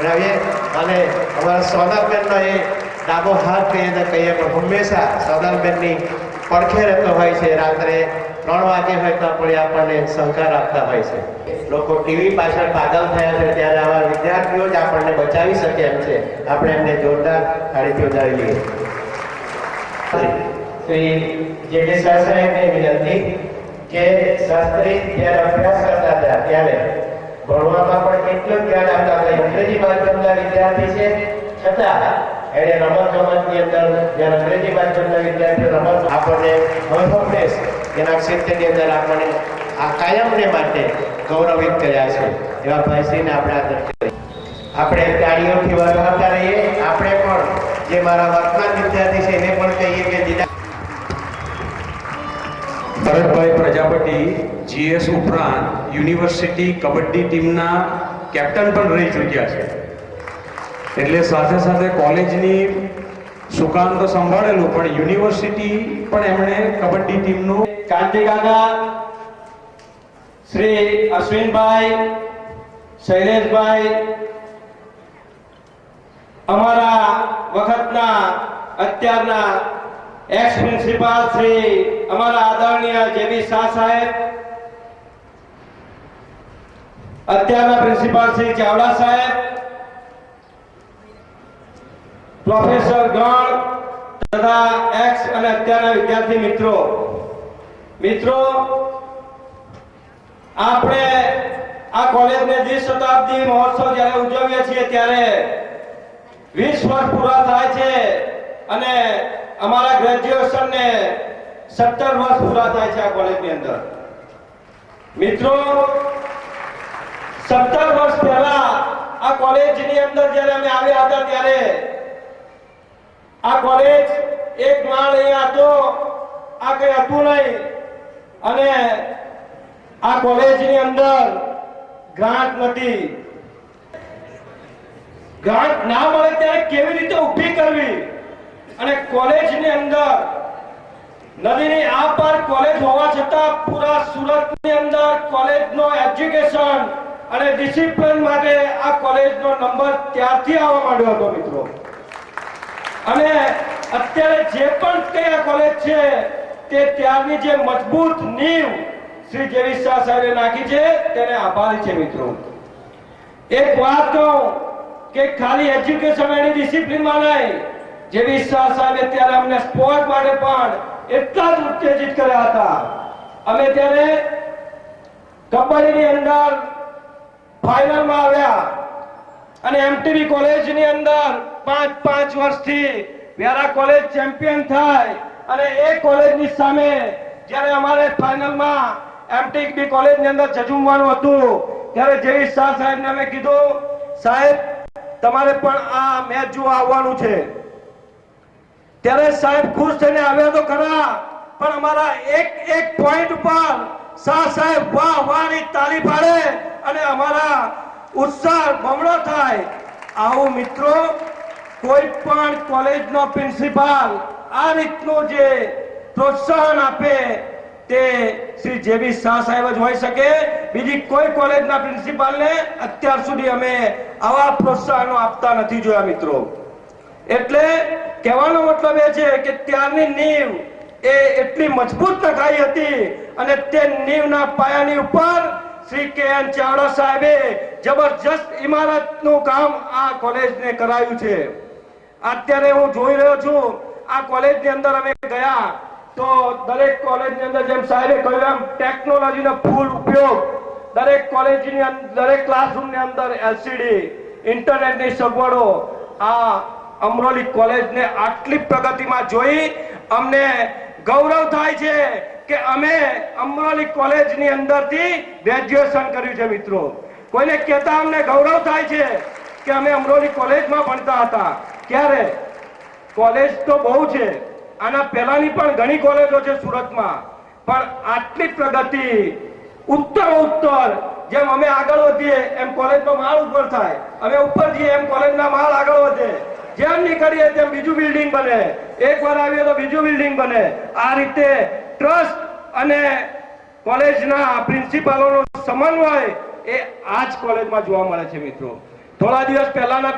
બનાવીએ અને અમારા સોનલબેનનો એ ડાબો હાથ કહીએ પણ હંમેશા સોનલબેનની પડખે રહેતો હોય છે. રાત્રે 3 વાગે હોય તો પણ આપણને સહકાર આપતા હોય છે. લોકો ટીવી પાછળ પાગલ થયા છે ત્યારે આવા વિદ્યાર્થીઓ જ આપણને બચાવી શકે એમ છે. આપણે એમને જોરદાર તાળીથી વધાવી લઈએ. શ્રી જે.ડી. શાહ સાહેબને વિનંતી કે શાસ્ત્રી જ્યારે અભ્યાસ કરતા હતા ત્યારે ભણવામાં પણ એટલું ધ્યાન આપતા હતા. અંગ્રેજી માધ્યમના વિદ્યાર્થી છે છતાં એને રમતગમતની અંદર જ્યારે અંગ્રેજી માધ્યમના વિદ્યાર્થીઓ રમત આપણને હંમેશ એના ક્ષેત્રની અંદર આપણને આ કાયમને માટે ગૌરવિત કર્યા છે. એવા ભાઈશ્રીને આપણે આદર કરીએ. આપણે તાળીઓથી વધાવતા રહીએ. આપણે પણ જે મારા વર્તમાન વિદ્યાર્થી છે એને પણ કહીએ કે દીદા ભરતભાઈ પ્રજાપતિ જીએસ ઉપરાંત યુનિવર્સિટી કબડ્ડી ટીમના કેપ્ટન પણ રહી ચૂક્યા છે. એટલે સાથે સાથે કોલેજની સુકાન તો સંભાળેલું પણ યુનિવર્સિટી પણ એમણે કબડ્ડી ટીમનું કાંતિ કાકા, શ્રી અશ્વિનભાઈ, શૈલેષભાઈ, અમારા વખતના અત્યારના એક્સ પ્રિન્સિપાલ શ્રી અમારા આદરણીય જે.બી. શાહ સાહેબ, અત્યારના પ્રિન્સિપાલ શ્રી ચાવડા સાહેબ, પ્રોફેસર ગણ તથા એક્સ અને અત્યારના વિદ્યાર્થી મિત્રો, આપણે આ કોલેજને દ્વિશતાબ્દી મહોત્સવ જ્યારે ઉજવીએ છીએ ત્યારે 20 વર્ષ પૂરા થાય છે અને અમારા ગ્રેજ્યુએશન ને 17 વર્ષ પૂરા થાય છે આ કોલેજની અંદર. મિત્રો, 17 વર્ષ પહેલા આ કોલેજની અંદર જ્યારે અમે આવ્યા હતા ત્યારે આ કોલેજ એક માળ અહીંયા હતો, આ કઈ હતું નહીં. અને આ કોલેજની અંદર ગ્રાન્ટ નથી. ગ્રાન્ટ ના મળે ત્યારે કેવી રીતે ઊભી કરવી અને કોલેજની અંદર નદીની આ પાર કોલેજ હોવા છતાં પૂરા સુરતની અંદર કોલેજનો એજ્યુકેશન અને ડિસિપ્લિન માટે આ કોલેજનો નંબર ત્યારથી આવવા માંડ્યો હતો મિત્રો. અને અત્યારે જે પણ કઈ આ કોલેજ છે તે ત્યારની જે મજબૂત નીંવ શ્રી જે.બી. શાહ સાહેબે નાખી છે તેને આભારી છે મિત્રો. એક વાત કહું કે ખાલી એજ્યુકેશન અને ડિસિપ્લિનમાં નહીં, જે.બી. શાહ સાહેબે ત્યારે અમને સ્પોર્ટ માટે પણ એટલા જ ઉત્તેજિત કર્યા હતા. અમે ત્યારે કબડ્ડીની અંદર ફાઇનલમાં આવ્યા અને એમટીબી કોલેજની અંદર 5 વર્ષથી વેરા કોલેજ ચેમ્પિયન થાય અને એ કોલેજની સામે જ્યારે અમારે ફાઇનલમાં એમટીબી કોલેજની અંદર જજુમવાનું હતું ત્યારે જે.બી. શાહ સાહેબને અમે કીધું, સાહેબ તમારે પણ આ મેચ જોવા આવવાનું છે. ત્યારે સાહેબ ખુશ થઈને આવ્યા તો ખરા, પણ અમારા એક પોઈન્ટ ઉપર શાહ સાહેબ વાહ વાહની તાળી પાડે અને અમારા ઉત્સાહ બમણો થાય. આવું મિત્રો કોઈ પણ કોલેજનો પ્રિન્સિપાલ આ રીતનું જે પ્રોત્સાહન આપે તે શ્રી જે.બી. શાહ સાહેબ જ હોઈ શકે. બીજી કોઈ કોલેજના પ્રિન્સિપાલને અત્યાર સુધી અમે આવા પ્રોત્સાહનો આપતા નથી જોયા મિત્રો. એટલે કહેવાનો મતલબ એ છે કે ત્યારની નીંવ એ એટલી મજબૂત નખાઈ હતી અને તે નીંવના પાયાની ઉપર શ્રી કે.એન. ચાવડા સાહેબે જબરજસ્ત ઇમારતનું કામ આ કોલેજને કરાયું છે. અત્યારે હું જોઈ રહ્યો છું આ કોલેજની અંદર અમે ગયા તો દરેક કોલેજની અંદર જેમ સાહેબે કહ્યું એમ ટેકનોલોજીનો ફૂલ ઉપયોગ દરેક કોલેજની અંદર, દરેક ક્લાસરૂમની અંદર એલસીડી, ઇન્ટરનેટની સગવડો. આ અમરોલી કોલેજને આટલી પ્રગતિમાં જોઈ અમને ગૌરવ થાય છે કે અમે અમરોલી કોલેજની અંદરથી ગ્રેજ્યુએશન કર્યું છે મિત્રો. કોઈને કહેતા અમને ગૌરવ થાય છે કે અમે અમરોલી કોલેજમાં ભણતા હતા. ક્યારે કોલેજ તો બહુ છે, આના પહેલાની પણ ઘણી કોલેજો છે સુરતમાં, પણ આટલી પ્રગતિ ઉત્તર જેમ અમે આગળ વધીએ એમ કોલેજનો માળ ઉપર થાય, અમે ઉપર જઈએ એમ કોલેજના માળ આગળ વધે, જેમ નીકળીએ તેમ બીજું બિલ્ડિંગ બને, એકવાર આવીએ તો બીજું બિલ્ડિંગ બને. આ રીતે ટ્રસ્ટ અને કોલેજના પ્રિન્સિપાલોનો સમન્વય એ આ જ કોલેજમાં જોવા મળે છે મિત્રો. થોડા દિવસ પહેલાના